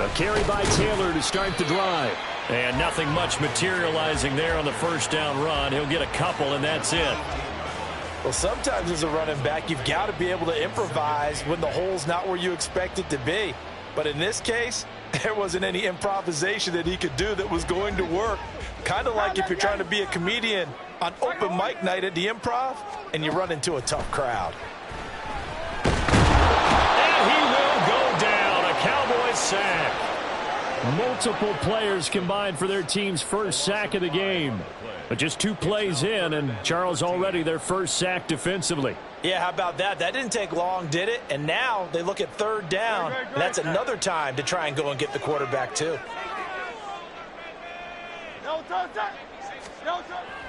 A carry by Taylor to start the drive. And nothing much materializing there on the first down run. He'll get a couple, and that's it. Well, sometimes as a running back, you've got to be able to improvise when the hole's not where you expect it to be. But in this case, there wasn't any improvisation that he could do that was going to work. Kind of like if you're trying to be a comedian on open mic night at the Improv and you run into a tough crowd. And he will go down. A Cowboys sack. Multiple players combined for their team's first sack of the game. But just 2 plays in, and Charles already their first sack defensively. Yeah, how about that? That didn't take long, did it? And now they look at third down, and that's another time to try and go and get the quarterback too.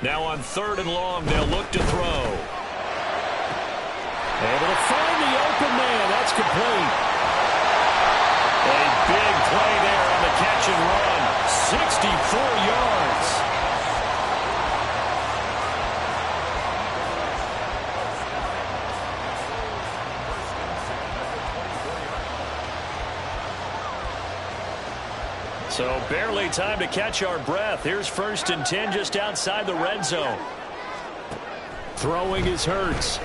Now on 3rd and long, they'll look to throw. Able to find the open man. That's complete. A big play there on the catch and run. 64 yards. So barely time to catch our breath. Here's 1st and 10 just outside the red zone. Throwing is Hurts.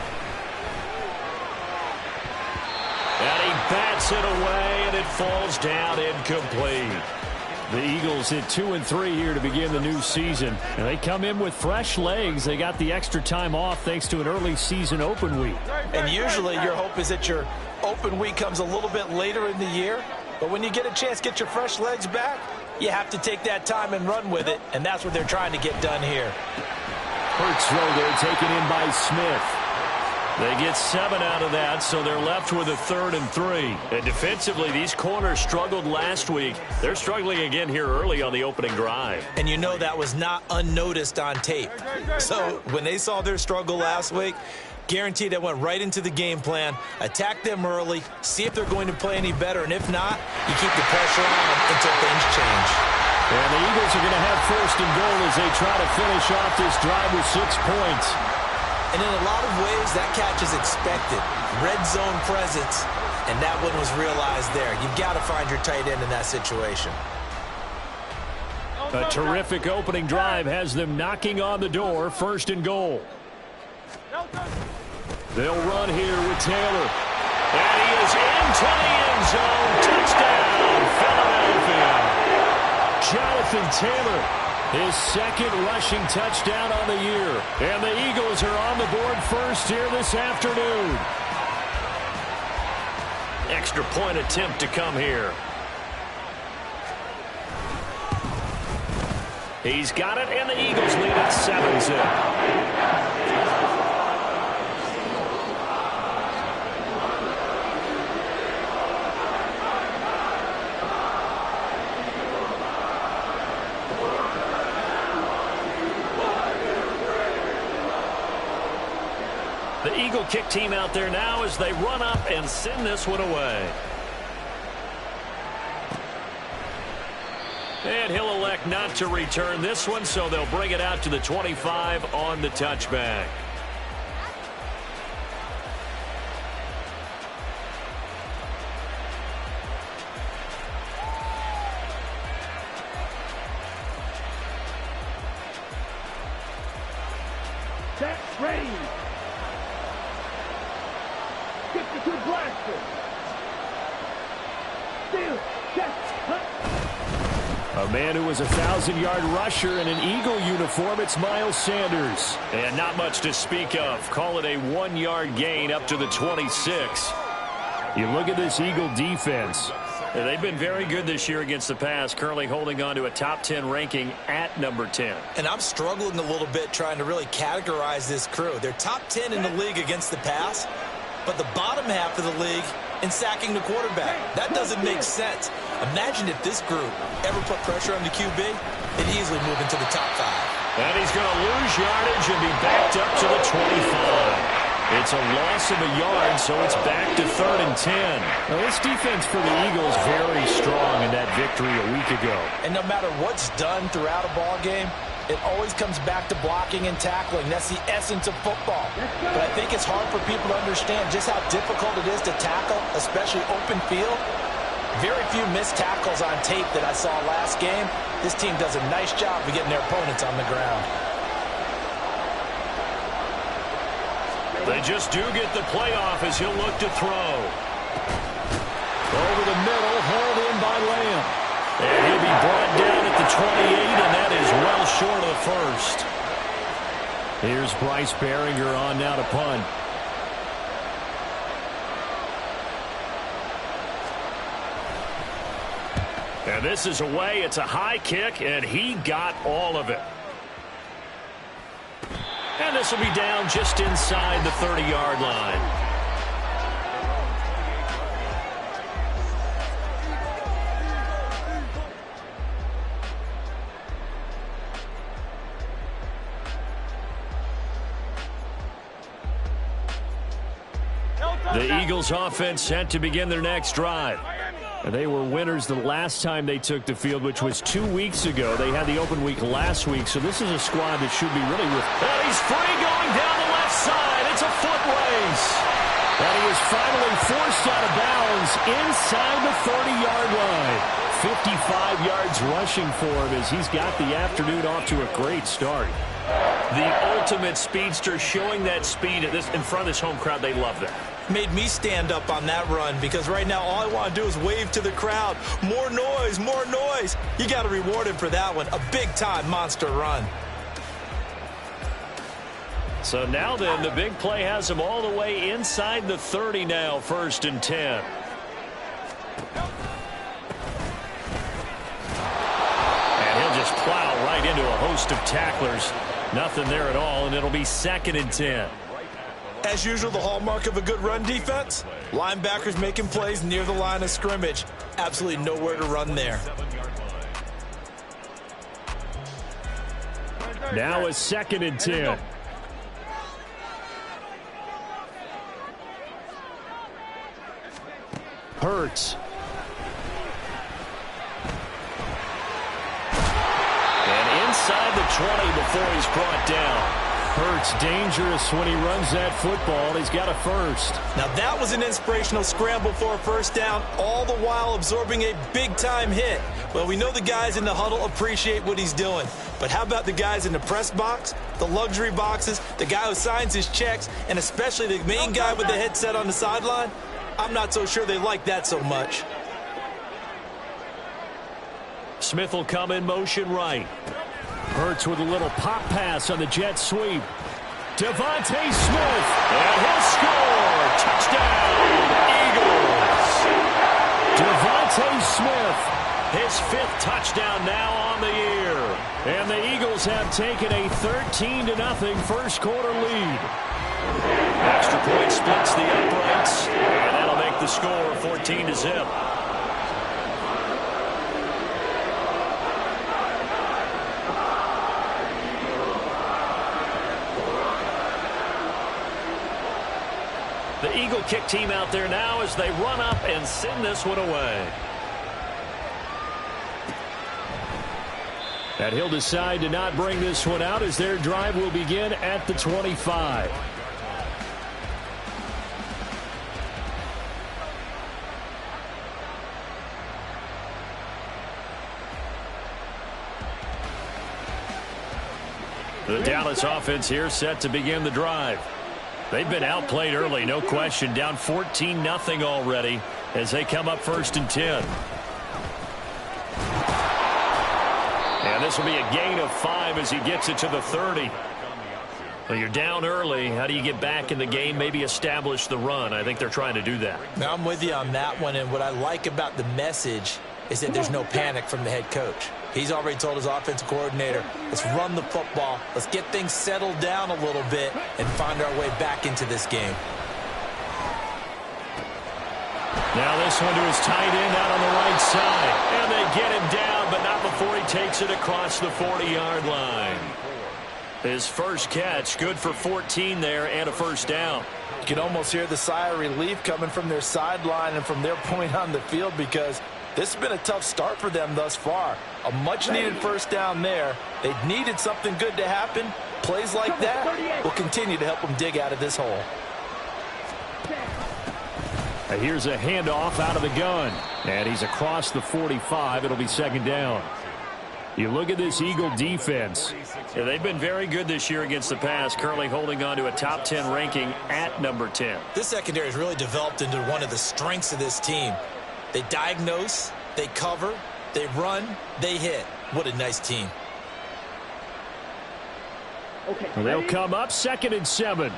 And he bats it away, and it falls down incomplete. The Eagles hit 2 and 3 here to begin the new season. And they come in with fresh legs. They got the extra time off thanks to an early season open week. And usually your hope is that your open week comes a little bit later in the year. But when you get a chance to get your fresh legs back, you have to take that time and run with it. And that's what they're trying to get done here. Hurts throw there taken in by Smith. They get 7 out of that, so they're left with a 3rd and 3. And defensively, these corners struggled last week. They're struggling again here early on the opening drive. And you know that was not unnoticed on tape. So when they saw their struggle last week, guaranteed they went right into the game plan, attack them early, see if they're going to play any better, and if not, you keep the pressure on them until things change. And the Eagles are going to have 1st and goal as they try to finish off this drive with 6 points. And in a lot of ways, that catch is expected. Red zone presence, and that one was realized there. You've got to find your tight end in that situation. A terrific opening drive has them knocking on the door. 1st and goal. They'll run here with Taylor. And he is into the end zone. Touchdown, Philadelphia. Jonathan Taylor, his 2nd rushing touchdown on the year. And the Eagles are on the board first here this afternoon. Extra point attempt to come here. He's got it, and the Eagles lead at 7-0. The Eagle kick team out there now as they run up and send this one away. And he'll elect not to return this one, so they'll bring it out to the 25 on the touchback. Set, ready. 52 blaster. Still, check. A man who was a 1,000-yard rusher in an Eagle uniform, it's Miles Sanders. And not much to speak of. Call it a 1-yard gain up to the 26. You look at this Eagle defense. They've been very good this year against the pass, currently holding on to a top 10 ranking at number 10. And I'm struggling a little bit trying to really categorize this crew. They're top 10 in the league against the pass, but the bottom half of the league in sacking the quarterback. That doesn't make sense. Imagine if this group ever put pressure on the QB, they'd easily move into the top 5. And he's going to lose yardage and be backed up to the 25. It's a loss of a yard, so it's back to 3rd and 10. Now, this defense for the Eagles very strong in that victory a week ago. And no matter what's done throughout a ball game, it always comes back to blocking and tackling. That's the essence of football. But I think it's hard for people to understand just how difficult it is to tackle, especially open field. very few missed tackles on tape that I saw last game. This team does a nice job of getting their opponents on the ground. They just do get the playoff as he'll look to throw. Over the middle, hauled in by Lamb. And he'll be brought down at the 28, and that is well short of the first. Here's Bryce Behringer on now to punt. And this is away. It's a high kick, and he got all of it. And this will be down just inside the 30-yard line. The Eagles offense set to begin their next drive. They were winners the last time they took the field, which was 2 weeks ago. They had the open week last week, so this is a squad that should be really with. And he's free going down the left side. It's a foot race. And he is finally forced out of bounds inside the 30-yard line. 55 yards rushing for him as he's got the afternoon off to a great start. The ultimate speedster, showing that speed in front of this home crowd. They love that. Made me stand up on that run because right now all I want to do is wave to the crowd. More noise, more noise. You got to reward him for that one. A big-time monster run. So now then, the big play has him all the way inside the 30 now, 1st and 10. And he'll just plow right into a host of tacklers. Nothing there at all, and it'll be 2nd and 10. As usual, the hallmark of a good run defense, linebackers making plays near the line of scrimmage. Absolutely nowhere to run there. Now it's 2nd and 10. Hurts. And inside the 20 before he's brought down. Hurts dangerous when he runs that football. He's got a first. Now that was an inspirational scramble for a first down, all the while absorbing a big-time hit. Well, we know the guys in the huddle appreciate what he's doing. But how about the guys in the press box, the luxury boxes, the guy who signs his checks, and especially the main guy with the headset on the sideline? I'm not so sure they like that so much. Smith will come in motion right. Hurts with a little pop pass on the jet sweep. Devontae Smith, and he'll score. Touchdown, Eagles. Devontae Smith, his 5th touchdown now on the year. And the Eagles have taken a 13-0 first quarter lead. Extra point splits the uprights, and that'll make the score 14-0. The Eagle kick team out there now as they run up and send this one away. And he'll decide to not bring this one out as their drive will begin at the 25. The Dallas offense here set to begin the drive. They've been outplayed early, no question. Down 14-0 already as they come up 1st and 10. And this will be a gain of 5 as he gets it to the 30. Well, you're down early. How do you get back in the game, maybe establish the run? I think they're trying to do that. Now, I'm with you on that one, and what I like about the message is that there's no panic from the head coach. He's already told his offensive coordinator, let's run the football, let's get things settled down a little bit and find our way back into this game. Now this one to his tight end out on the right side. And they get him down, but not before he takes it across the 40-yard line. His first catch, good for 14 there and a first down. You can almost hear the sigh of relief coming from their sideline and from their point on the field because this has been a tough start for them thus far. A much-needed first down there. They needed something good to happen. Plays like that will continue to help them dig out of this hole. Here's a handoff out of the gun. And he's across the 45. It'll be second down. You look at this Eagle defense. Yeah, they've been very good this year against the pass, currently holding on to a top 10 ranking at number 10. This secondary has really developed into one of the strengths of this team. They diagnose, they cover, they run, they hit. What a nice team. Okay. They'll come up 2nd and 7.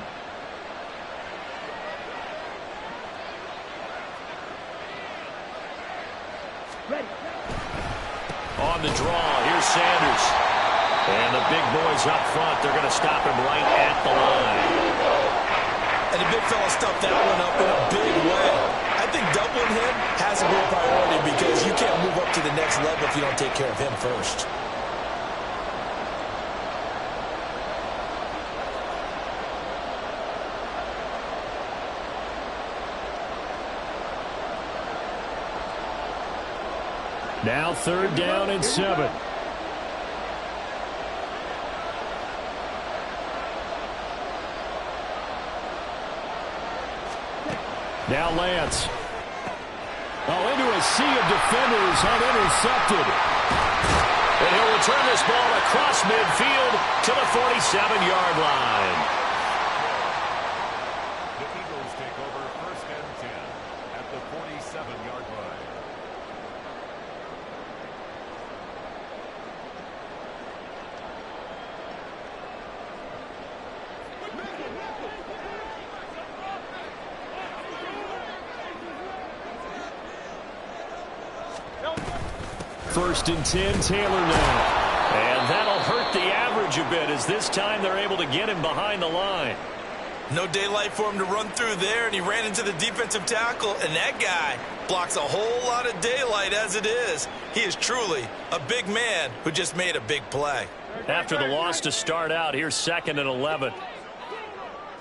Ready. On the draw, here's Sanders. And the big boys up front, they're going to stop him right at the line. And the big fella stuffed that one up in a big way. I think doubling him has to be a priority because you can't move up to the next level if you don't take care of him first. Now 3rd down and 7. Now Lance. Into a sea of defenders, unintercepted. And he'll return this ball across midfield to the 47-yard line. The Eagles take over 1st and 10 at the 47-yard line. First and 10, Taylor now. And that'll hurt the average a bit as this time they're able to get him behind the line. No daylight for him to run through there, and he ran into the defensive tackle, and that guy blocks a whole lot of daylight as it is. He is truly a big man who just made a big play. After the loss to start out, here's 2nd and 11.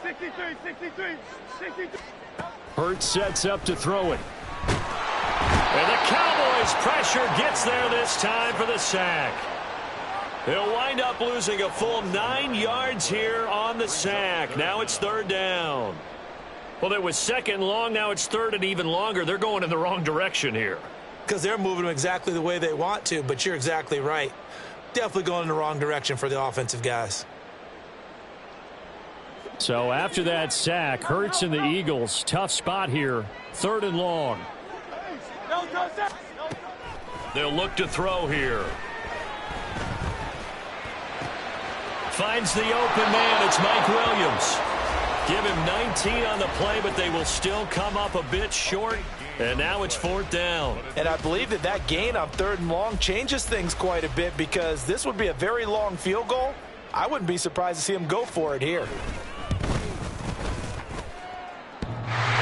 63. Hurts sets up to throw it. And the Cowboys' pressure gets there this time for the sack. They'll wind up losing a full 9 yards here on the sack. Now it's 3rd down. Well, it was 2nd long. Now it's 3rd and even longer. They're going in the wrong direction here. Because they're moving exactly the way they want to, but you're exactly right. Definitely going in the wrong direction for the offensive guys. So after that sack, Hurts and the Eagles, tough spot here. 3rd and long. They'll look to throw here. Finds the open man. It's Mike Williams. Give him 19 on the play, but they will still come up a bit short. And now it's 4th down. And I believe that gain on 3rd and long changes things quite a bit because this would be a very long field goal. I wouldn't be surprised to see him go for it here.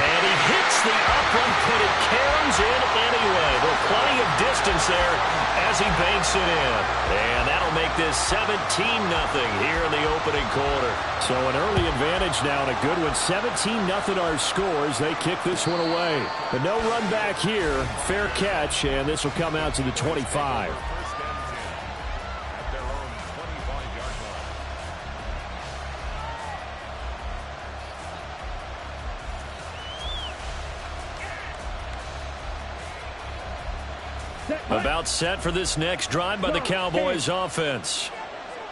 And he hits the up one, but it caroms in anyway. There's plenty of distance there as he banks it in. And that'll make this 17-0 here in the opening quarter. So an early advantage now and a good one. 17-0 our scores. They kick this one away. But no run back here. Fair catch, and this will come out to the 25. About set for this next drive by the Cowboys offense.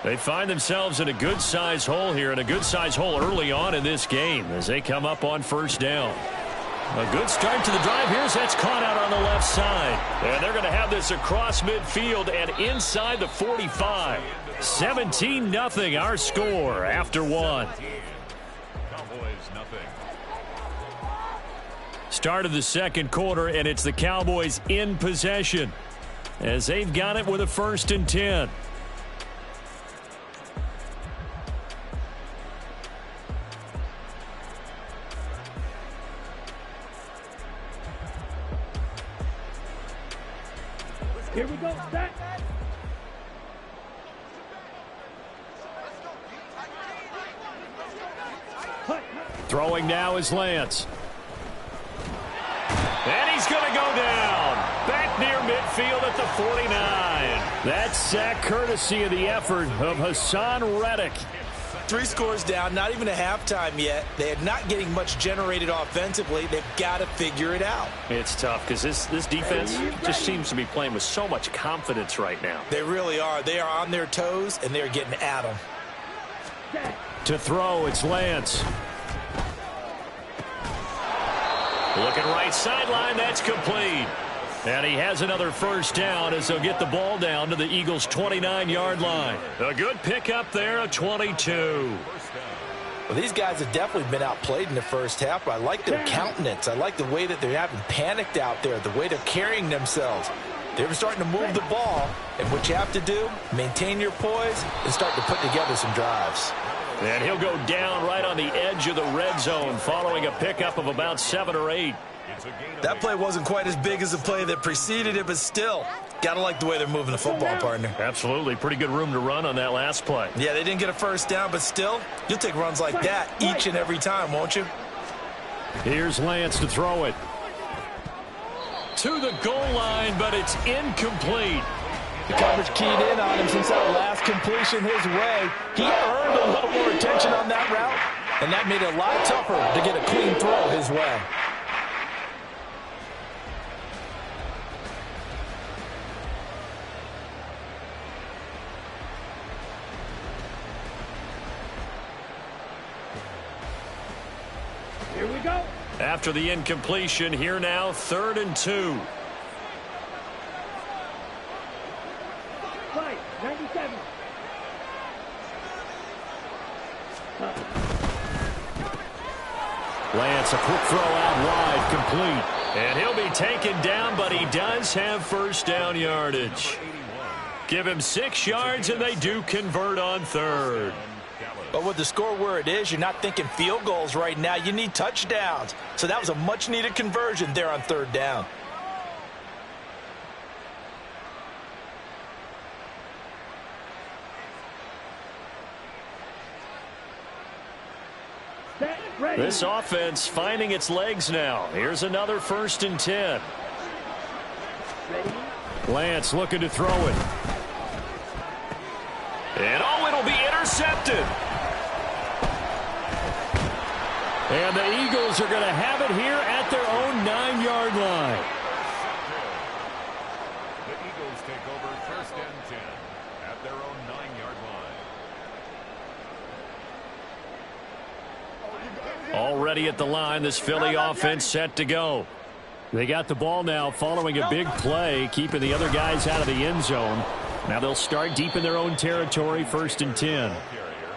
They find themselves in a good-sized hole here, and a good-sized hole early on in this game as they come up on 1st down. A good start to the drive. Here's that's caught out on the left side. And they're going to have this across midfield and inside the 45. 17-0 our score after 1. Start of the 2nd quarter, and it's the Cowboys in possession as they've got it with a 1st and 10. Here we go. Set. Throwing now is Lance. And he's going to go down. Back near midfield at the 49. That sack courtesy of the effort of Hassan Reddick. 3 scores down, not even a halftime yet. They are not getting much generated offensively. They've got to figure it out. It's tough because this defense just seems to be playing with so much confidence right now. They really are. They are on their toes, and they're getting at them. To throw, it's Lance. Looking right sideline, that's complete. And he has another first down as they'll get the ball down to the Eagles' 29-yard line. A good pickup there, a 22. Well, these guys have definitely been outplayed in the first half, but I like their countenance. I like the way that they haven't panicked out there, the way they're carrying themselves. They're starting to move the ball, and what you have to do, maintain your poise and start to put together some drives. And he'll go down right on the edge of the red zone following a pickup of about 7 or 8. That play wasn't quite as big as the play that preceded it, but still, got to like the way they're moving the football, partner. Absolutely. Pretty good room to run on that last play. Yeah, they didn't get a first down, but still, you'll take runs like that each and every time, won't you? Here's Lance to throw it. To the goal line, but it's incomplete. The coverage keyed in on him since that last completion his way. He earned a little more attention on that route, and that made it a lot tougher to get a clean throw his way. Here we go. After the incompletion, here now, 3rd and 2. Flight 97. Lance, a quick throw out wide, complete. And he'll be taken down, but he does have first down yardage. Give him 6 yards, and they do convert on 3rd. But with the score where it is, you're not thinking field goals right now. You need touchdowns. So that was a much-needed conversion there on 3rd down. Set. Ready. This offense finding its legs now. Here's another 1st and 10. Ready. Lance looking to throw it. And oh, it'll be intercepted. And the Eagles are going to have it here at their own 9-yard line. The Eagles take over 1st and 10 at their own 9-yard line. Already at the line, this Philly offense set to go. They got the ball now following a big play, keeping the other guys out of the end zone. Now they'll start deep in their own territory, 1st and 10.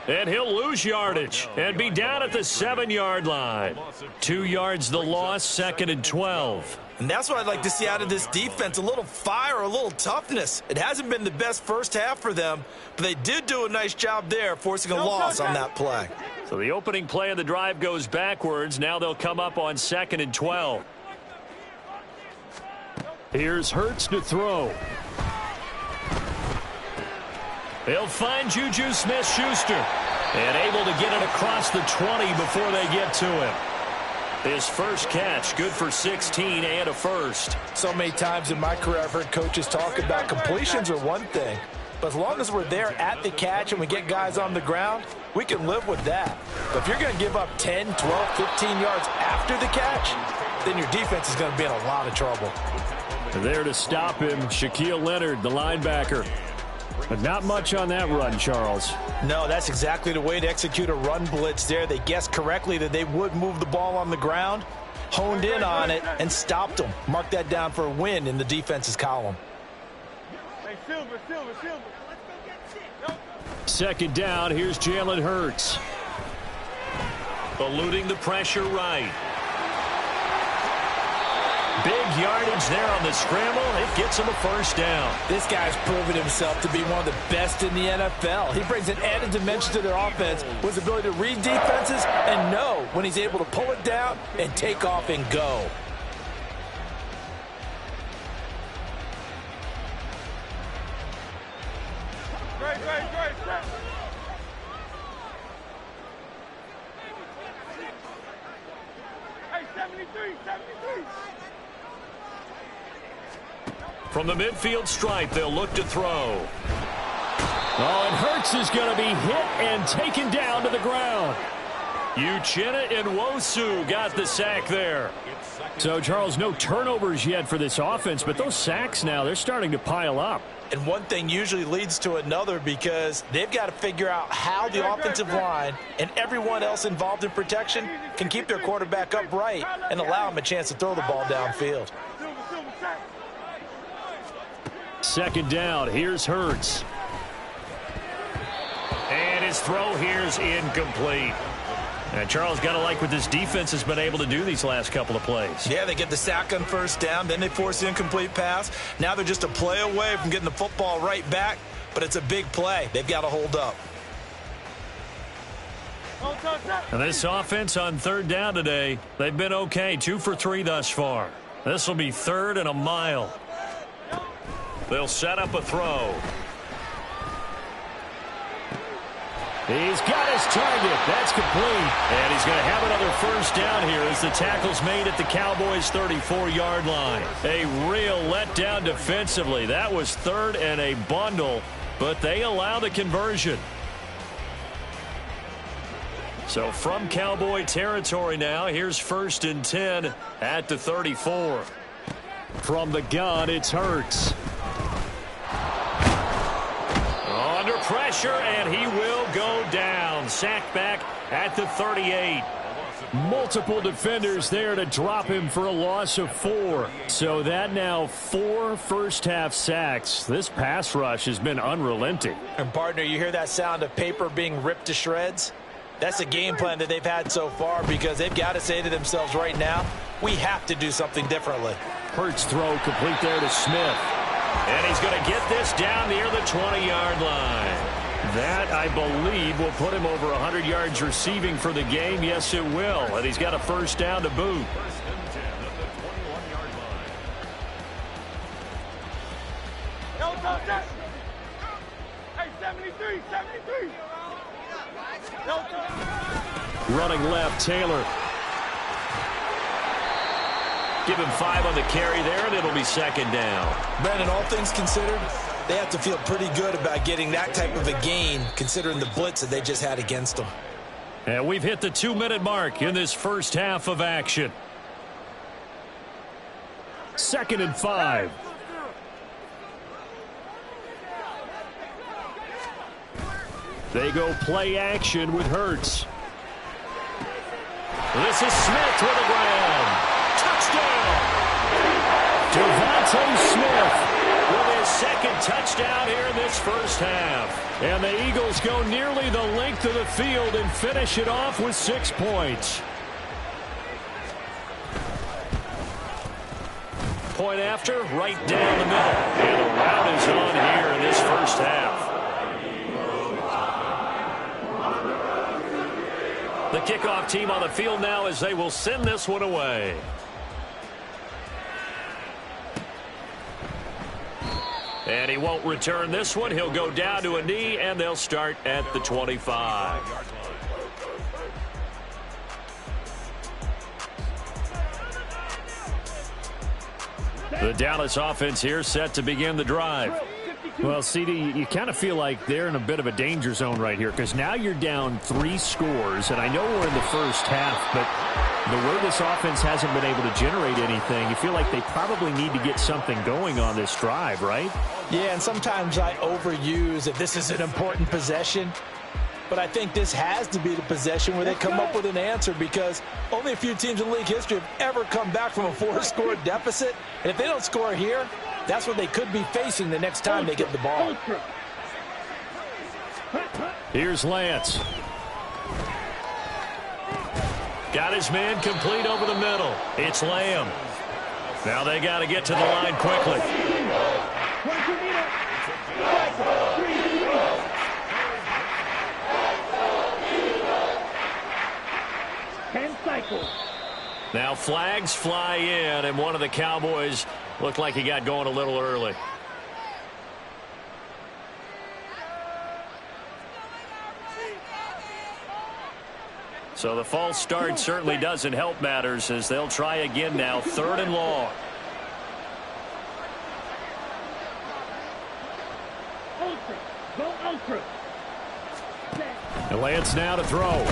And he'll lose yardage and be down at the 7-yard line. 2 yards the loss, 2nd and 12. And that's what I'd like to see out of this defense, a little fire, a little toughness. It hasn't been the best first half for them, but they did do a nice job there, forcing a loss on that play. So the opening play of the drive goes backwards. Now they'll come up on 2nd and 12. Here's Hurts to throw. They'll find Juju Smith-Schuster. And able to get it across the 20 before they get to him. His first catch, good for 16 and a first. So many times in my career I've heard coaches talk about completions are one thing, but as long as we're there at the catch and we get guys on the ground, we can live with that. But if you're going to give up 10, 12, 15 yards after the catch, then your defense is going to be in a lot of trouble. There to stop him, Shaquille Leonard, the linebacker. But not much on that run, Charles. No, that's exactly the way to execute a run blitz there. They guessed correctly that they would move the ball on the ground, honed in on it, and stopped them. Mark that down for a win in the defense's column. Hey, Silver. 2nd down, here's Jalen Hurts. Eluding the pressure right. Big yardage there on the scramble. It gets him a first down. This guy's proven himself to be one of the best in the NFL. He brings an added dimension to their offense with his ability to read defenses and know when he's able to pull it down and take off and go. Great. Hey, 73. From the midfield stripe, they'll look to throw. Oh, and Hurts is going to be hit and taken down to the ground. Uchenna Nwosu got the sack there. So, Charles, no turnovers yet for this offense, but those sacks now, they're starting to pile up. And one thing usually leads to another because they've got to figure out how the offensive line and everyone else involved in protection can keep their quarterback upright and allow him a chance to throw the ball downfield. Second down, here's Hurts. And his throw here's incomplete. And Charles, got to like what this defense has been able to do these last couple of plays. Yeah, they get the sack on first down, then they force the incomplete pass. Now they're just a play away from getting the football right back, but it's a big play. They've got to hold up. And this offense on third down today, they've been okay, 2 for 3 thus far. This will be 3rd and a mile. They'll set up a throw. He's got his target. That's complete. And he's going to have another first down here as the tackle's made at the Cowboys' 34-yard line. A real letdown defensively. That was 3rd and a bundle, but they allow the conversion. So from Cowboy territory now, here's 1st and 10 at the 34. From the gun, it's Hurts. Under pressure, and he will go down. Sacked back at the 38. Multiple defenders there to drop him for a loss of 4. So that now 4 first-half sacks. This pass rush has been unrelenting. And, partner, you hear that sound of paper being ripped to shreds? That's a game plan that they've had so far because they've got to say to themselves right now, we have to do something differently. Hurts throw complete there to Smith. And he's going to get this down near the 20-yard line. That, I believe, will put him over 100 yards receiving for the game. Yes, it will. And he's got a first down to boot. 1st and 10 at the 21-yard line. Hey, 73, 73. Running left, Taylor. Give him 5 on the carry there, and it'll be 2nd down. Brandon, all things considered, they have to feel pretty good about getting that type of a gain considering the blitz that they just had against them. And we've hit the 2-minute mark in this first half of action. 2nd and 5. They go play action with Hurts. This is Smith to the ground. Touchdown! Devontae Smith With his 2nd touchdown here in this first half. And the Eagles go nearly the length of the field and finish it off with 6 points. Point after, right down the middle. And the rout is on here in this first half. The kickoff team on the field now as they will send this one away. And he won't return this one. He'll go down to a knee, and they'll start at the 25. The Dallas offense here set to begin the drive. Well, CD, you kind of feel like they're in a bit of a danger zone right here because now you're down 3 scores, and I know we're in the first half, but the way this offense hasn't been able to generate anything, you feel like they probably need to get something going on this drive, right? Yeah, and sometimes I overuse if this is an important possession. But I think this has to be the possession where they come up with an answer because only a few teams in league history have ever come back from a 4-score deficit. And if they don't score here, that's what they could be facing the next time they get the ball. Here's Lance. Got his man complete over the middle. It's Lamb. Now they got to get to the line quickly. Now flags fly in, and one of the Cowboys looked like he got going a little early. So the false start certainly doesn't help matters as they'll try again now, 3rd and long. Go ultra. And Lance now to throw.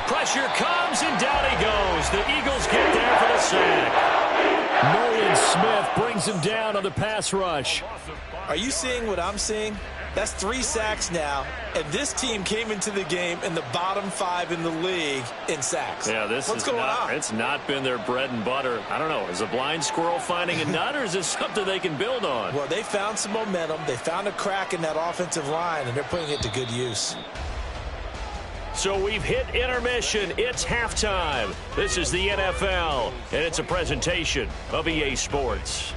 Pressure comes, and down he goes. The Eagles get there for the sack. Nolan Smith brings him down on the pass rush. Are you seeing what I'm seeing? That's 3 sacks now, and this team came into the game in the bottom 5 in the league in sacks. Yeah, What's going on? It's not been their bread and butter. I don't know. Is a blind squirrel finding a nut, or is this something they can build on? Well, they found some momentum. They found a crack in that offensive line, and they're putting it to good use. So we've hit intermission. It's halftime. This is the NFL, and it's a presentation of EA Sports.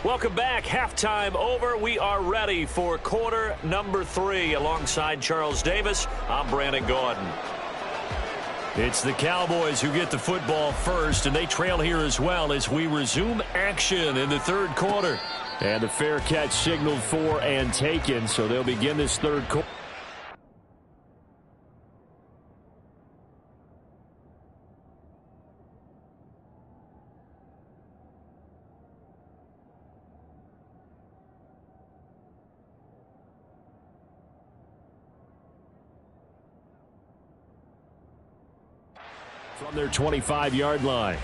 Welcome back. Halftime over. We are ready for quarter number 3. Alongside Charles Davis, I'm Brandon Gordon. It's the Cowboys who get the football first, and they trail here as well as we resume action in the third quarter. And the fair catch signaled for and taken, so they'll begin this third quarter. From their 25-yard line.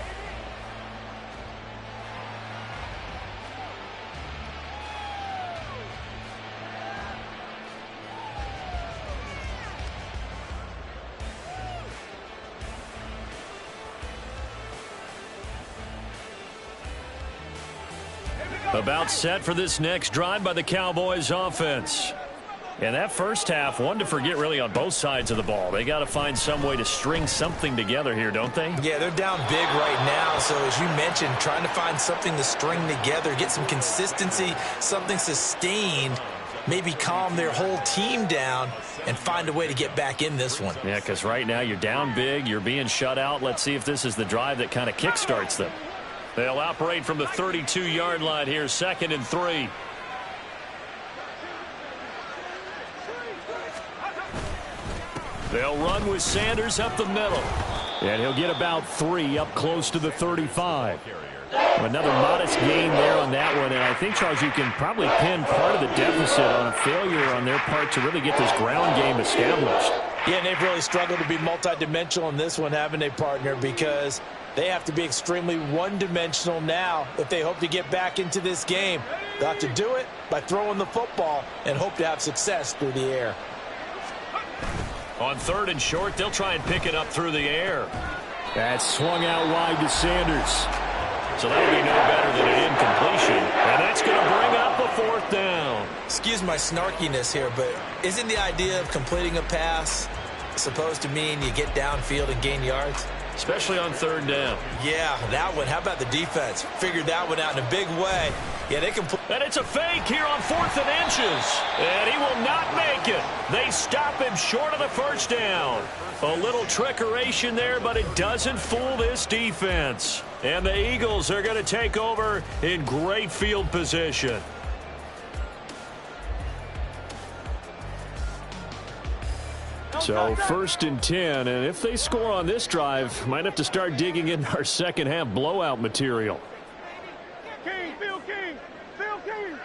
About set for this next drive by the Cowboys offense. And that first half, one to forget really on both sides of the ball. They got to find some way to string something together here, don't they? Yeah, they're down big right now. So as you mentioned, trying to find something to string together, get some consistency, something sustained, maybe calm their whole team down and find a way to get back in this one. Yeah, because right now you're down big, you're being shut out. Let's see if this is the drive that kind of kickstarts them. They'll operate from the 32-yard line here, 2nd and 3. They'll run with Sanders up the middle. And he'll get about 3 up close to the 35. Another modest gain there on that one. And I think, Charles, you can probably pin part of the deficit on a failure on their part to really get this ground game established. Yeah, and they've really struggled to be multidimensional in this one, haven't they, partner? Because they have to be extremely one-dimensional now if they hope to get back into this game. They'll have to do it by throwing the football and hope to have success through the air. On 3rd and short, they'll try and pick it up through the air. That's swung out wide to Sanders. So that'll be no better than an incompletion. And that's going to bring up a 4th down. Excuse my snarkiness here, but isn't the idea of completing a pass supposed to mean you get downfield and gain yards? Especially on 3rd down. Yeah, that one. How about the defense? Figured that one out in a big way. Yeah, they can. And it's a fake here on 4th and inches. And he will not make it. They stop him short of the 1st down. A little trickeration there, but it doesn't fool this defense. And the Eagles are going to take over in great field position. So 1st and 10, and if they score on this drive, might have to start digging in our second half blowout material. King, Phil King, Phil King.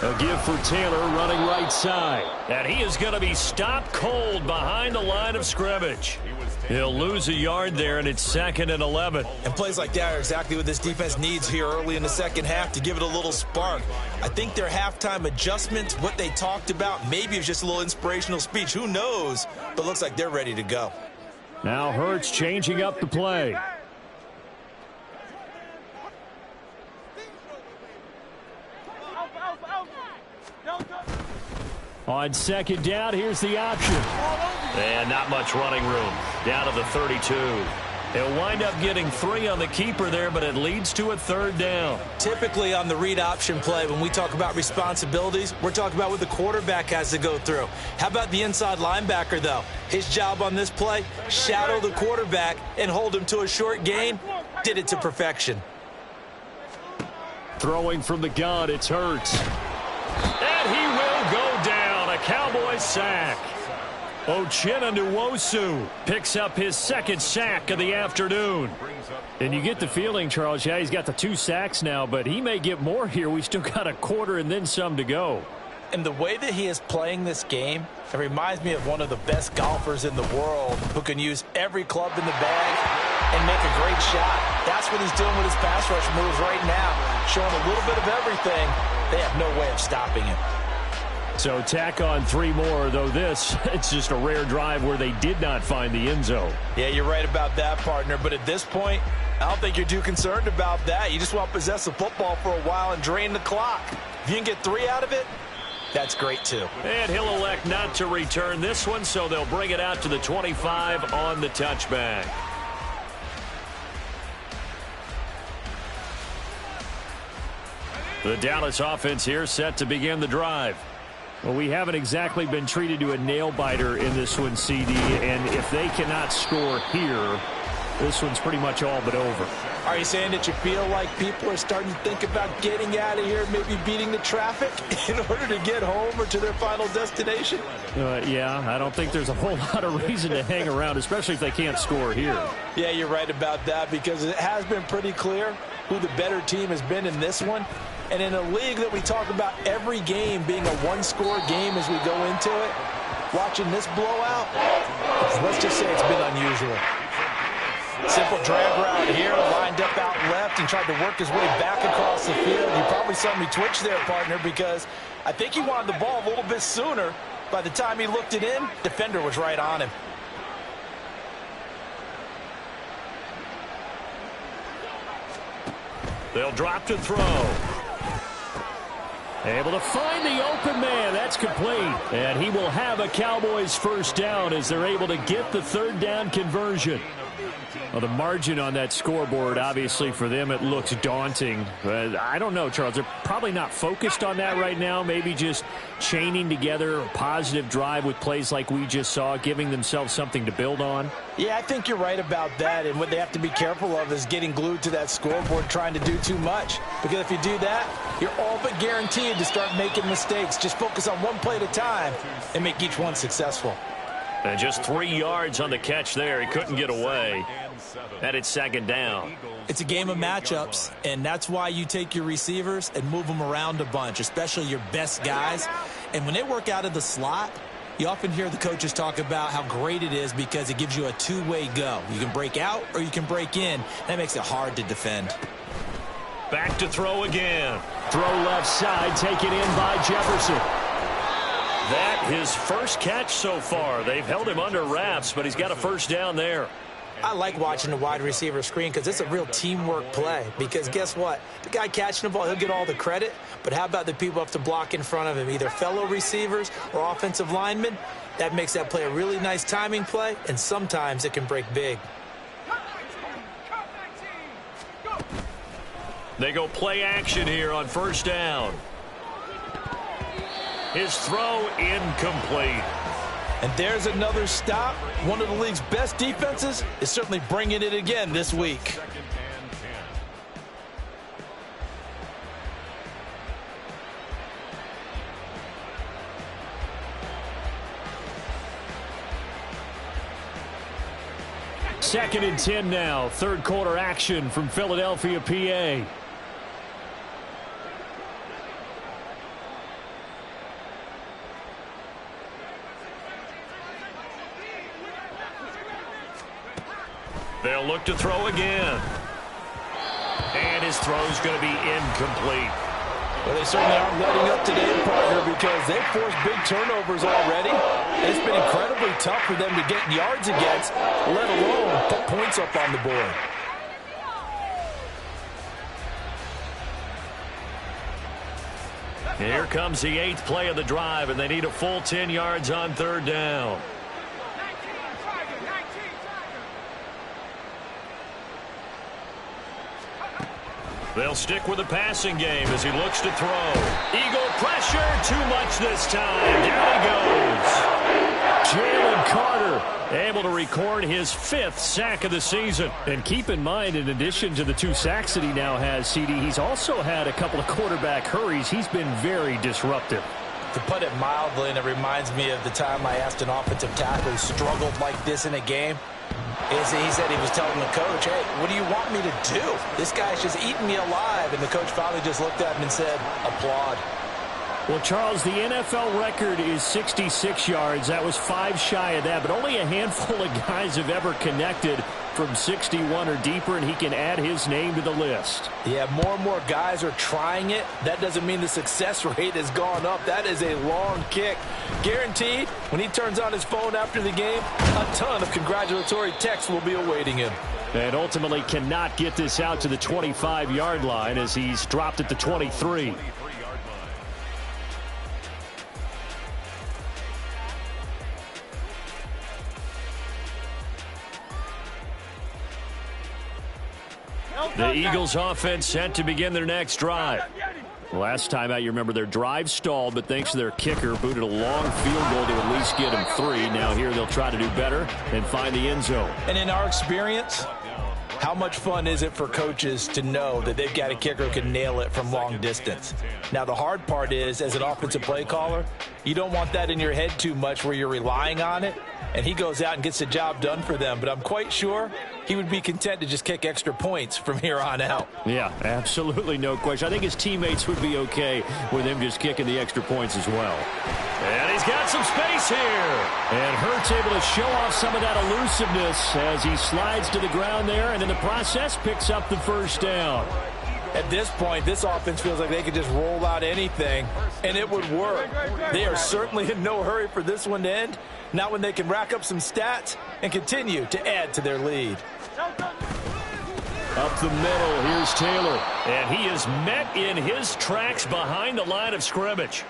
A give for Taylor running right side. And he is going to be stopped cold behind the line of scrimmage. He'll lose a yard there, and it's 2nd and 11. And plays like that are exactly what this defense needs here early in the second half to give it a little spark. I think their halftime adjustments, what they talked about, maybe it's just a little inspirational speech. Who knows? But looks like they're ready to go. Now Hurts changing up the play. On 2nd down, here's the option. And not much running room. Down to the 32. They'll wind up getting 3 on the keeper there, but it leads to a 3rd down. Typically on the read option play, when we talk about responsibilities, we're talking about what the quarterback has to go through. How about the inside linebacker, though? His job on this play, shadow the quarterback and hold him to a short gain. Did it to perfection. Throwing from the gun, it's Hurts. And he will go down. A Cowboys sack. Uchenna Nwosu picks up his second sack of the afternoon. And you get the feeling, Charles, yeah, he's got the 2 sacks now, but he may get more here. We still got a quarter and then some to go. And the way that he is playing this game, it reminds me of one of the best golfers in the world who can use every club in the bag and make a great shot. That's what he's doing with his pass rush moves right now, showing a little bit of everything. They have no way of stopping him. So tack on 3 more, though this, it's just a rare drive where they did not find the end zone. Yeah, you're right about that, partner. But at this point, I don't think you're too concerned about that. You just want to possess the football for a while and drain the clock. If you can get 3 out of it, that's great, too. And he'll elect not to return this one, so they'll bring it out to the 25 on the touchback. The Dallas offense here set to begin the drive. Well, we haven't exactly been treated to a nail-biter in this one, CD, and if they cannot score here, this one's pretty much all but over. Are you saying that you feel like people are starting to think about getting out of here, maybe beating the traffic in order to get home or to their final destination? Yeah, I don't think there's a whole lot of reason to hang around, especially if they can't score here. Yeah, you're right about that, because it has been pretty clear who the better team has been in this one. And in a league that we talk about every game being a 1-score game as we go into it, watching this blowout, let's just say it's been unusual. Simple drag route here, lined up out left and tried to work his way back across the field. You probably saw me twitch there, partner, because I think he wanted the ball a little bit sooner. By the time he looked it in, defender was right on him. They'll drop to throw. Able to find the open man. That's complete. And he will have a Cowboys first down as they're able to get the 3rd down conversion. Well, the margin on that scoreboard, obviously, for them, it looks daunting. But I don't know, Charles. They're probably not focused on that right now. Maybe just chaining together a positive drive with plays like we just saw, giving themselves something to build on. Yeah, I think you're right about that. And what they have to be careful of is getting glued to that scoreboard trying to do too much. Because if you do that, you're all but guaranteed to start making mistakes. Just focus on one play at a time and make each one successful. And just 3 yards on the catch there. He couldn't get away. And it's 2nd down. It's a game of matchups, and that's why you take your receivers and move them around a bunch, especially your best guys. And when they work out of the slot, you often hear the coaches talk about how great it is because it gives you a 2-way go. You can break out or you can break in. That makes it hard to defend. Back to throw again. Throw left side, taken in by Jefferson. That his first catch so far. They've held him under wraps, but he's got a first down there. I like watching the wide receiver screen because it's a real teamwork play. Because guess what? The guy catching the ball, he'll get all the credit. But how about the people who have to block in front of him, either fellow receivers or offensive linemen? That makes that play a really nice timing play, and sometimes it can break big. They go play action here on first down. His throw incomplete. And there's another stop. One of the league's best defenses is certainly bringing it again this week. Second and 10 now. 3rd quarter action from Philadelphia, PA. They'll look to throw again. And his throw's going to be incomplete. Well, they certainly aren't letting up today, partner, because they've forced big turnovers already. It's been incredibly tough for them to get yards against, let alone put points up on the board. Here comes the 8th play of the drive, and they need a full 10 yards on 3rd down. They'll stick with the passing game as he looks to throw. Eagle pressure, too much this time. Down he goes. Jalen Carter able to record his 5th sack of the season. And keep in mind, in addition to the 2 sacks that he now has, CD, he's also had a couple of quarterback hurries. He's been very disruptive. To put it mildly, and it reminds me of the time I asked an offensive tackle who struggled like this in a game, he said he was telling the coach, hey, what do you want me to do? This guy's just eating me alive. And the coach finally just looked at him and said, applaud. Well, Charles, the NFL record is 66 yards. That was 5 shy of that, but only a handful of guys have ever connected from 61 or deeper, and he can add his name to the list. Yeah, more and more guys are trying it. That doesn't mean the success rate has gone up. That is a long kick. Guaranteed, when he turns on his phone after the game, a ton of congratulatory texts will be awaiting him. And ultimately cannot get this out to the 25-yard line as he's dropped at the 23. The Eagles offense set to begin their next drive. Last time out, you remember their drive stalled, but thanks to their kicker, booted a long field goal to at least get him 3. Now here they'll try to do better and find the end zone. And in our experience, how much fun is it for coaches to know that they've got a kicker who can nail it from long distance? Now, the hard part is, as an offensive play caller, you don't want that in your head too much where you're relying on it, and he goes out and gets the job done for them. But I'm quite sure he would be content to just kick extra points from here on out. Yeah, absolutely no question. I think his teammates would be okay with him just kicking the extra points as well. And he's got some space here. And Hurts able to show off some of that elusiveness as he slides to the ground there, and in the process picks up the first down. At this point, this offense feels like they could just roll out anything, and it would work. They are certainly in no hurry for this one to end, not when they can rack up some stats and continue to add to their lead. Up the middle, here's Taylor. And he is met in his tracks behind the line of scrimmage.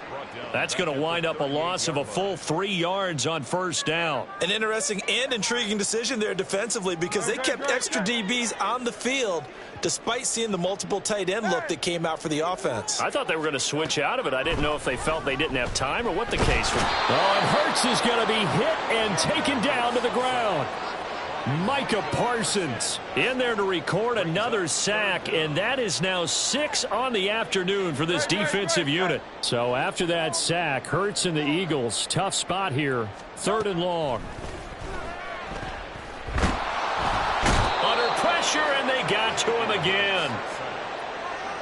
That's going to wind up a loss of a full 3 yards on first down. An interesting and intriguing decision there defensively because they kept extra DBs on the field despite seeing the multiple tight end look that came out for the offense. I thought they were going to switch out of it. I didn't know if they felt they didn't have time or what the case was. Oh, and Hurts is going to be hit and taken down to the ground. Micah Parsons in there to record another sack, and that is now 6 on the afternoon for this defensive unit. So after that sack, Hurts and the Eagles, tough spot here, 3rd and long. Under pressure, and they got to him again.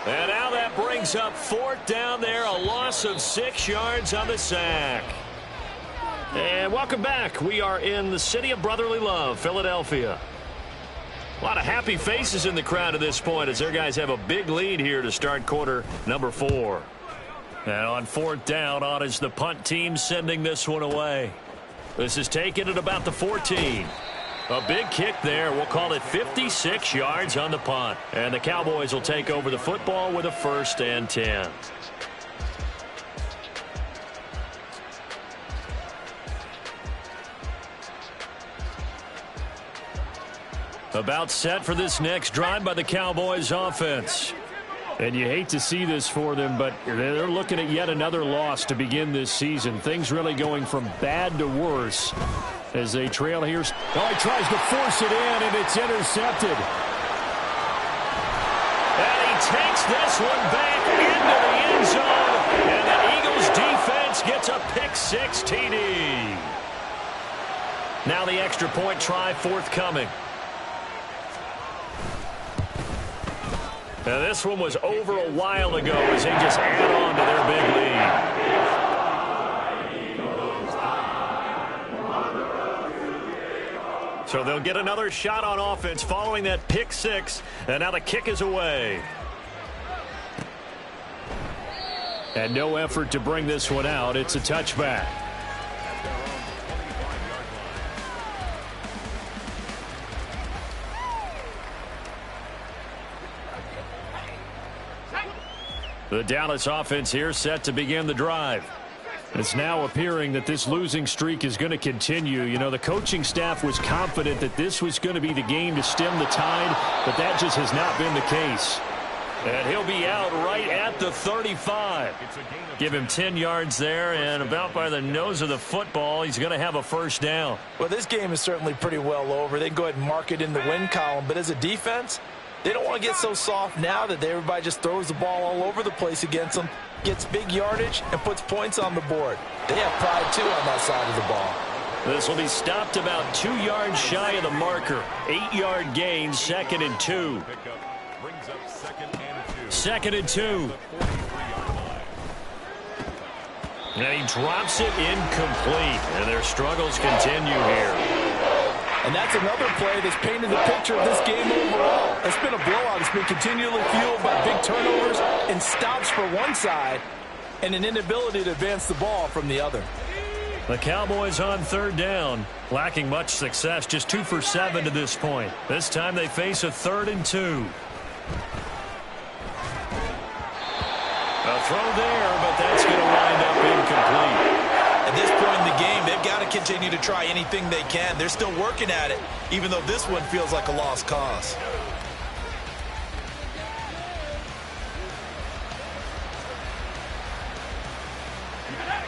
And now that brings up 4th down there, a loss of 6 yards on the sack. And welcome back. We are in the city of brotherly love, Philadelphia. A lot of happy faces in the crowd at this point as their guys have a big lead here to start quarter number 4. And on 4th down, on is the punt team sending this one away. This is taken at about the 14. A big kick there. We'll call it 56 yards on the punt. And the Cowboys will take over the football with a 1st and 10. About set for this next drive by the Cowboys offense. And you hate to see this for them, but they're looking at yet another loss to begin this season. Things really going from bad to worse as they trail here. Oh, he tries to force it in, and it's intercepted. And he takes this one back into the end zone. And the Eagles defense gets a pick-6 TD. Now the extra point try forthcoming. Now this one was over a while ago as they just add on to their big lead. So they'll get another shot on offense following that pick-6, and now the kick is away. And no effort to bring this one out. It's a touchback. The Dallas offense here set to begin the drive. It's now appearing that this losing streak is going to continue. You know, the coaching staff was confident that this was going to be the game to stem the tide, but that just has not been the case. And he'll be out right at the 35. Give him 10 yards there, and about by the nose of the football, he's going to have a first down. Well, this game is certainly pretty well over. They can go ahead and mark it in the win column, but as a defense, they don't want to get so soft now that everybody just throws the ball all over the place against them, gets big yardage, and puts points on the board. They have pride, too, on that side of the ball. This will be stopped about 2 yards shy of the marker. 8-yard gain, 2nd and 2. Second and 2. And he drops it incomplete. And their struggles continue here. And that's another play that's painted the picture of this game overall. It's been a blowout. It's been continually fueled by big turnovers and stops for one side and an inability to advance the ball from the other. The Cowboys on 3rd down, lacking much success, just 2 for 7 to this point. This time they face a 3rd and 2. A throw there, but that's going to wind up incomplete. At this point in the game, they've got to continue to try anything they can. They're still working at it, even though this one feels like a lost cause.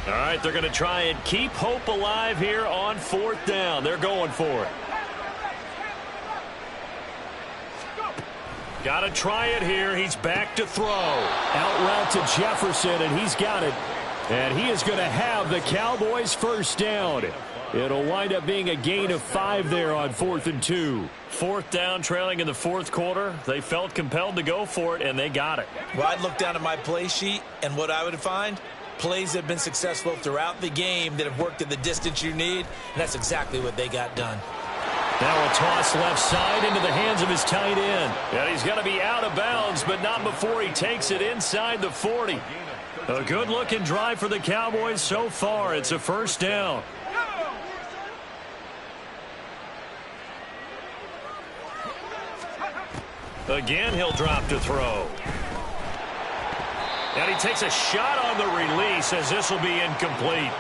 All right, they're going to try and keep hope alive here on 4th down. They're going for it. Got to try it here. He's back to throw. Out route to Jefferson, and he's got it. And he is going to have the Cowboys first down. It'll wind up being a gain of 5 there on 4th and 2. 4th down, trailing in the 4th quarter. They felt compelled to go for it, and they got it. Well, I'd look down at my play sheet, and what I would find, plays that have been successful throughout the game that have worked at the distance you need, and that's exactly what they got done. Now a toss left side into the hands of his tight end. And he's going to be out of bounds, but not before he takes it inside the 40. A good-looking drive for the Cowboys so far. It's a first down. Again, he'll drop to throw. And he takes a shot on the release as this will be incomplete.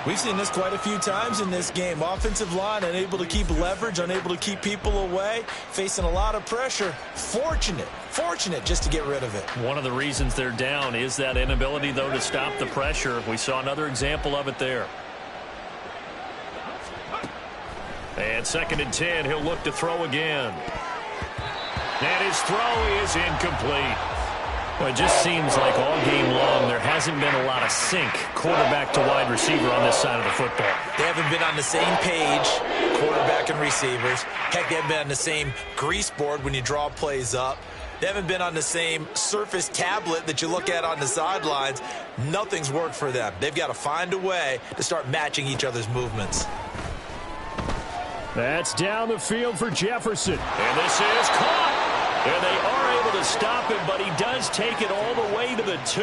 We've seen this quite a few times in this game. Offensive line unable to keep leverage, unable to keep people away, facing a lot of pressure. Fortunate just to get rid of it. One of the reasons they're down is that inability, though, to stop the pressure. We saw another example of it there. And 2nd and 10, he'll look to throw again. And his throw is incomplete. Well, it just seems like all game long there hasn't been a lot of sync quarterback to wide receiver on this side of the football. They haven't been on the same page, quarterback and receivers. Heck, they haven't been on the same grease board when you draw plays up. They haven't been on the same surface tablet that you look at on the sidelines. Nothing's worked for them. They've got to find a way to start matching each other's movements. That's down the field for Jefferson. And this is caught. And they are able to stop him, but he does take it all the way to the 2.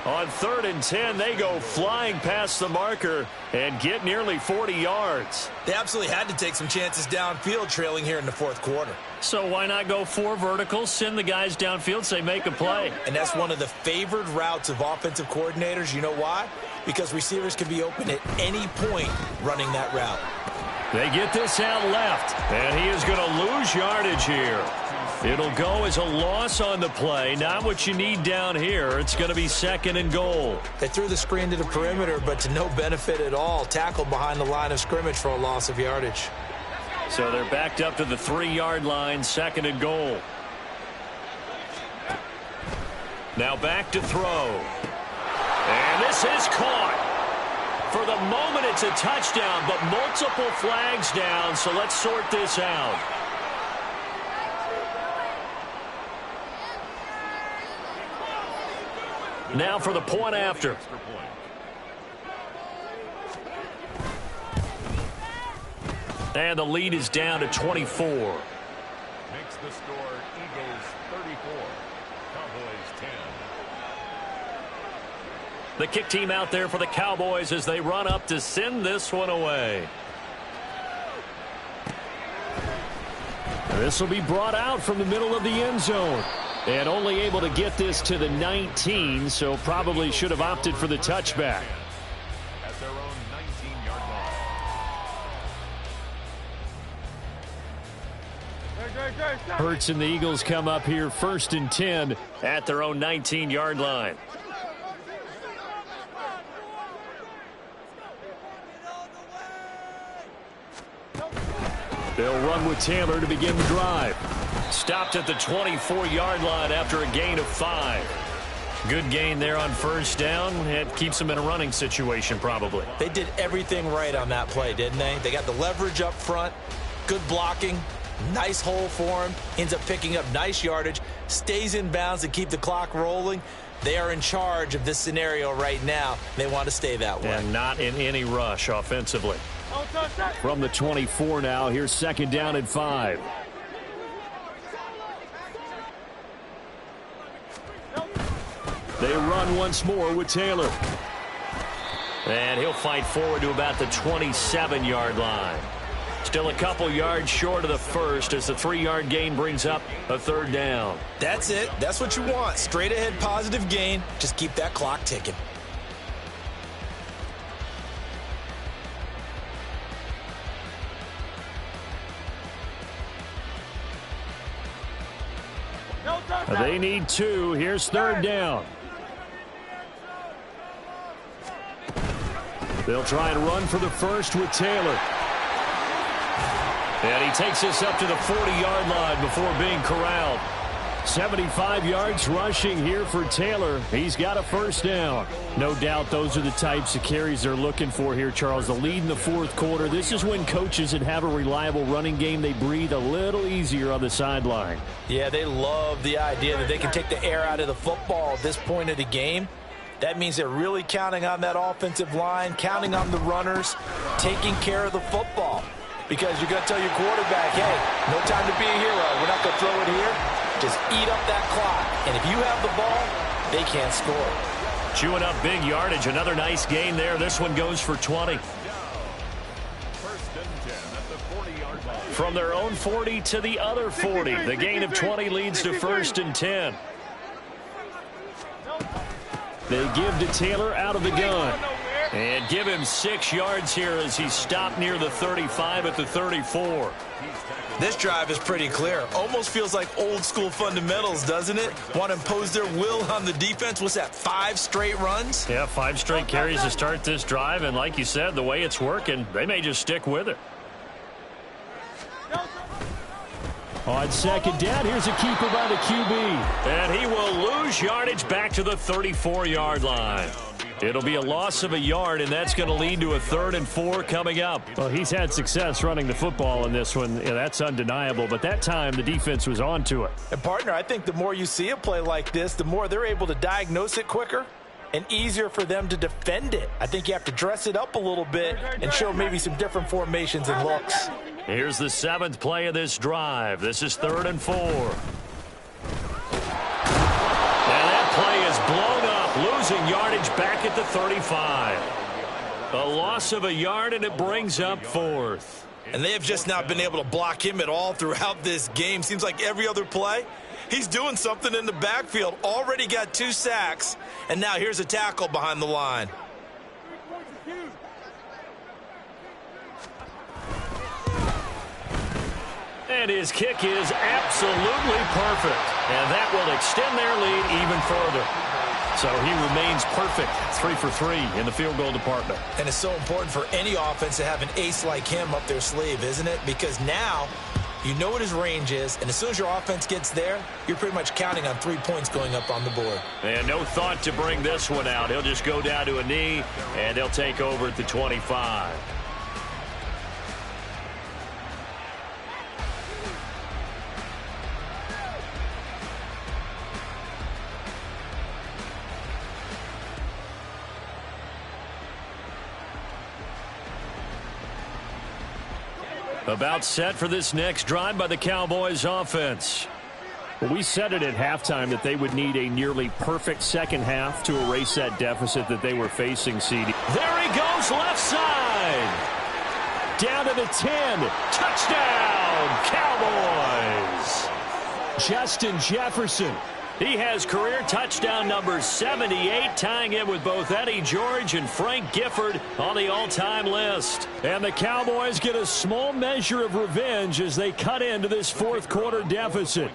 On 3rd and 10, they go flying past the marker and get nearly 40 yards. They absolutely had to take some chances downfield trailing here in the 4th quarter. So why not go 4 verticals, send the guys downfield, say make a play? And that's one of the favored routes of offensive coordinators. You know why? Because receivers can be open at any point running that route. They get this out left, and he is going to lose yardage here. It'll go as a loss on the play. Not what you need down here. It's going to be 2nd and goal. They threw the screen to the perimeter, but to no benefit at all. Tackled behind the line of scrimmage for a loss of yardage. So they're backed up to the 3-yard line, 2nd and goal. Now back to throw. And this is caught. For the moment, it's a touchdown, but multiple flags down, so let's sort this out. Now for the point after. And the lead is down to 24. Makes the score Eagles 34, Cowboys 10. The kick team out there for the Cowboys as they run up to send this one away. This will be brought out from the middle of the end zone. And only able to get this to the 19, so probably should have opted for the touchback. At their own 19-yard line. Hey, stop. Hurts and the Eagles come up here 1st and 10 at their own 19-yard line. They'll run with Taylor to begin the drive. Stopped at the 24-yard line after a gain of 5. Good gain there on 1st down. It keeps them in a running situation probably. They did everything right on that play, didn't they? They got the leverage up front, good blocking, nice hole for him, ends up picking up nice yardage, stays in bounds to keep the clock rolling. They are in charge of this scenario right now. They want to stay that way. And not in any rush offensively. From the 24 now, here's 2nd down and 5. They run once more with Taylor. And he'll fight forward to about the 27-yard line. Still a couple yards short of the first as the 3-yard gain brings up a 3rd down. That's it. That's what you want. Straight ahead positive gain. Just keep that clock ticking. They need 2. Here's 3rd down. They'll try and run for the first with Taylor. And he takes us up to the 40-yard line before being corralled. 75 yards rushing here for Taylor. He's got a 1st down. No doubt those are the types of carries they're looking for here, Charles. The lead in the 4th quarter. This is when coaches that have a reliable running game, they breathe a little easier on the sideline. Yeah, they love the idea that they can take the air out of the football at this point of the game. That means they're really counting on that offensive line, counting on the runners, taking care of the football. Because you're going to tell your quarterback, hey, no time to be a hero. We're not going to throw it here. Just eat up that clock. And if you have the ball, they can't score. Chewing up big yardage. Another nice gain there. This one goes for 20. From their own 40 to the other 40. The gain of 20 leads to 1st and 10. They give to Taylor out of the gun. And give him 6 yards here as he stopped near the 35 at the 34. This drive is pretty clear. Almost feels like old school fundamentals, doesn't it? Want to impose their will on the defense. What's that, 5 straight runs? Yeah, 5 straight carries to start this drive. And like you said, the way it's working, they may just stick with it. On 2nd down, here's a keeper by the QB. And he will lose yardage back to the 34-yard line. It'll be a loss of a yard, and that's going to lead to a 3rd and 4 coming up. Well, he's had success running the football in this one. Yeah, that's undeniable. But that time, the defense was on to it. And, partner, I think the more you see a play like this, the more they're able to diagnose it quicker and easier for them to defend it. I think you have to dress it up a little bit and show maybe some different formations and looks. Here's the 7th play of this drive. This is 3rd and 4. And that play is blown up, losing yardage back at the 35. A loss of a yard, and it brings up 4th. And they have just not been able to block him at all throughout this game. Seems like every other play, he's doing something in the backfield. Already got 2 sacks, and now here's a tackle behind the line. And his kick is absolutely perfect. And that will extend their lead even further. So he remains perfect, 3 for 3 in the field goal department. And it's so important for any offense to have an ace like him up their sleeve, isn't it? Because now you know what his range is, and as soon as your offense gets there, you're pretty much counting on 3 points going up on the board. And no thought to bring this one out. He'll just go down to a knee, and they'll take over at the 25. About set for this next drive by the Cowboys offense. Well, we said it at halftime that they would need a nearly perfect second half to erase that deficit that they were facing, CD. There he goes, left side. Down to the 10. Touchdown, Cowboys. Justin Jefferson He has career touchdown number 78, tying him with both Eddie George and Frank Gifford on the all-time list. And the Cowboys get a small measure of revenge as they cut into this fourth quarter deficit.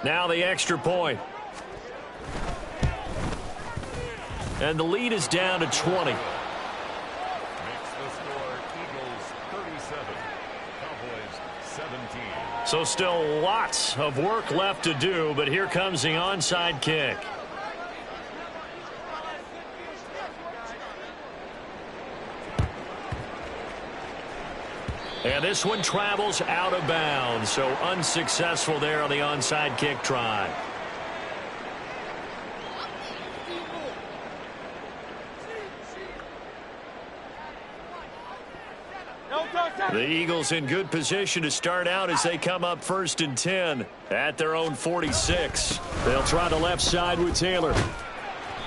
Now the extra point. And the lead is down to 20. Makes the score Eagles 37, Cowboys 17. So still lots of work left to do, but here comes the onside kick. And this one travels out of bounds, so unsuccessful there on the onside kick try. The Eagles in good position to start out as they come up 1st and 10 at their own 46. They'll try the left side with Taylor.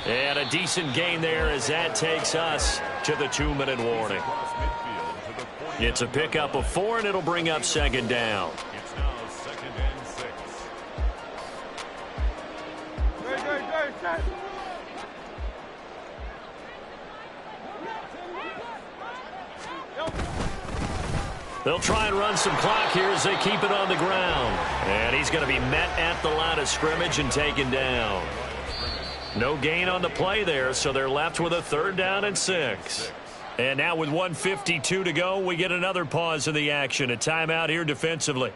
And a decent gain there as that takes us to the 2-minute warning. It's a pickup of 4, and it'll bring up 2nd down. It's now 2nd and 6. They'll try and run some clock here as they keep it on the ground. And he's going to be met at the line of scrimmage and taken down. No gain on the play there, so they're left with a 3rd down and 6. And now with 1:52 to go, we get another pause in the action. A timeout here defensively.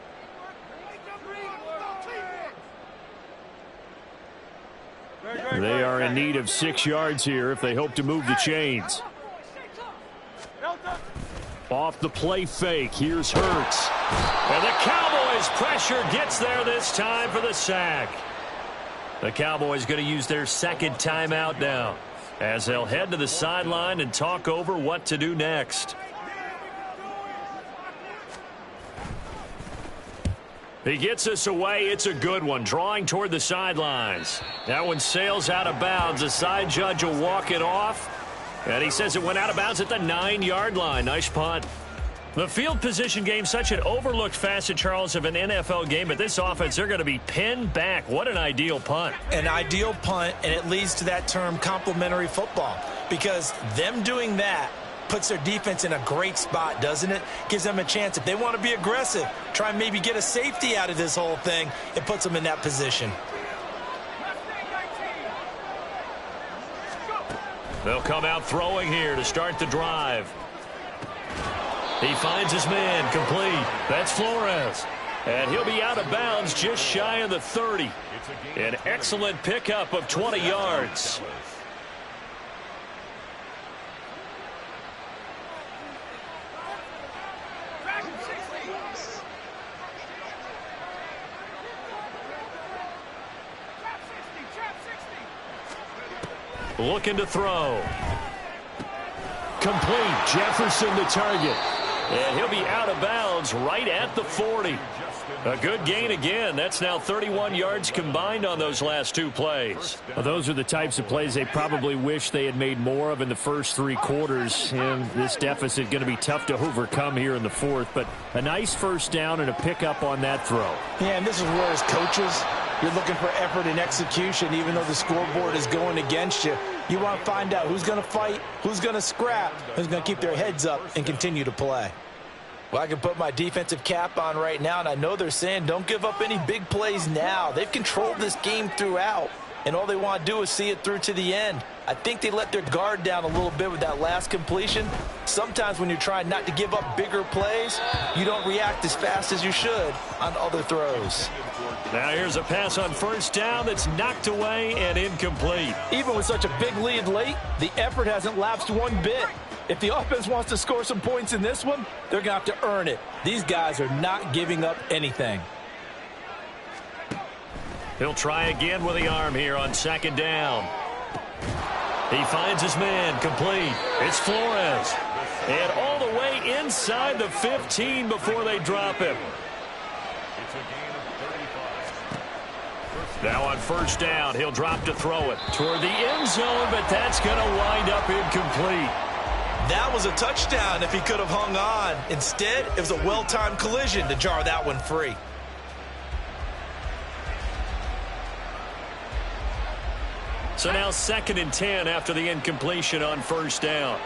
They are in need of 6 yards here if they hope to move the chains. Off the play fake, here's Hurts. And the Cowboys pressure gets there this time for the sack. The Cowboys going to use their 2nd timeout now as they'll head to the sideline and talk over what to do next. He gets us away. It's a good one, drawing toward the sidelines. That one sails out of bounds. The side judge will walk it off. And he says it went out of bounds at the 9-yard line. Nice punt. The field position game, such an overlooked facet, Charles, of an NFL game. But this offense, they're going to be pinned back. What an ideal punt. An ideal punt, and it leads to that term complementary football. Because them doing that puts their defense in a great spot, doesn't it? Gives them a chance. If they want to be aggressive, try and maybe get a safety out of this whole thing, it puts them in that position. They'll come out throwing here to start the drive. He finds his man, complete. That's Flores. And he'll be out of bounds just shy of the 30. An excellent pickup of 20 yards. Looking to throw. Complete. Jefferson the target. And he'll be out of bounds right at the 40. A good gain again. That's now 31 yards combined on those last 2 plays. Well, those are the types of plays they probably wish they had made more of in the first 3 quarters. And this deficit going to be tough to overcome here in the 4th. But a nice first down and a pickup on that throw. Yeah, and this is where as coaches, you're looking for effort and execution, even though the scoreboard is going against you. You want to find out who's going to fight, who's going to scrap, who's going to keep their heads up and continue to play. Well, I can put my defensive cap on right now, and I know they're saying don't give up any big plays now. They've controlled this game throughout, and all they want to do is see it through to the end. I think they let their guard down a little bit with that last completion. Sometimes when you're trying not to give up bigger plays, you don't react as fast as you should on other throws. Now here's a pass on first down that's knocked away and incomplete. Even with such a big lead late, the effort hasn't lapsed one bit. If the offense wants to score some points in this one, they're going to have to earn it. These guys are not giving up anything. He'll try again with the arm here on 2nd down. He finds his man, complete. It's Flores. And all the way inside the 15 before they drop him. It's a gain of 35. Now on first down, he'll drop to throw it toward the end zone, but that's going to wind up incomplete. That was a touchdown if he could have hung on. Instead, it was a well-timed collision to jar that one free. So now 2nd and 10 after the incompletion on first down.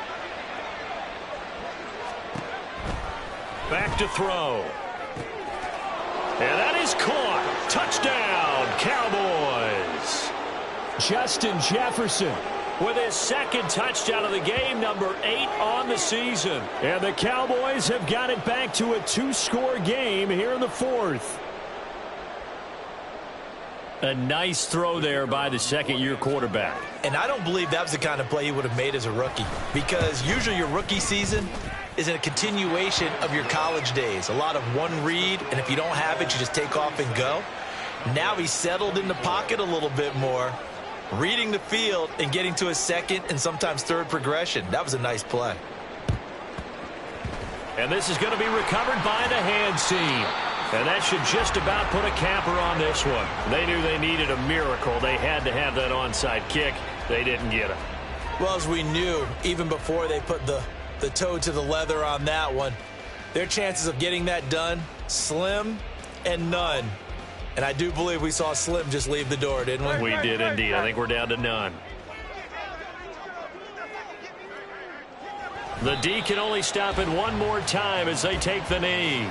Back to throw. And that is caught. Touchdown, Cowboys. Justin Jefferson With his 2nd touchdown of the game, number 8 on the season. And the Cowboys have got it back to a 2-score game here in the 4th. A nice throw there by the second-year quarterback. And I don't believe that was the kind of play he would have made as a rookie, because usually your rookie season is a continuation of your college days. A lot of one read, and if you don't have it, you just take off and go. Now he's settled in the pocket a little bit more, reading the field and getting to his 2nd and sometimes 3rd progression. That was a nice play. And this is going to be recovered by the hands team. And that should just about put a capper on this one. They knew they needed a miracle. They had to have that onside kick. They didn't get it. Well, as we knew, even before they put the toe to the leather on that one, their chances of getting that done, slim and none. And I do believe we saw Slim just leave the door, didn't we? We did indeed. I think we're down to none. The D can only stop it one more time as they take the knee.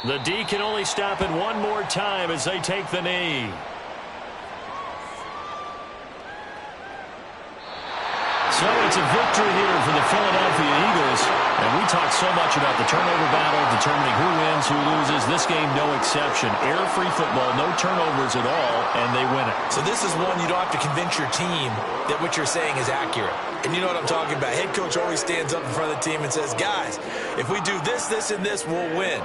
The D can only stop it one more time as they take the knee. So it's a victory here for the Philadelphia Eagles. And we talked so much about the turnover battle, determining who wins, who loses. This game, no exception. Error-free football, no turnovers at all, and they win it. So this is one you don't have to convince your team that what you're saying is accurate. And you know what I'm talking about. Head coach always stands up in front of the team and says, guys, if we do this, this, and this, we'll win.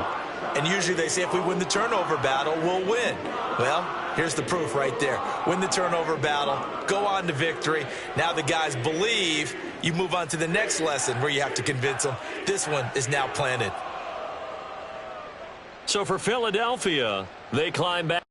And usually they say if we win the turnover battle, we'll win. Well, here's the proof right there. Win the turnover battle, go on to victory. Now the guys believe. You move on to the next lesson where you have to convince them. This one is now planted. So for Philadelphia, they climb back.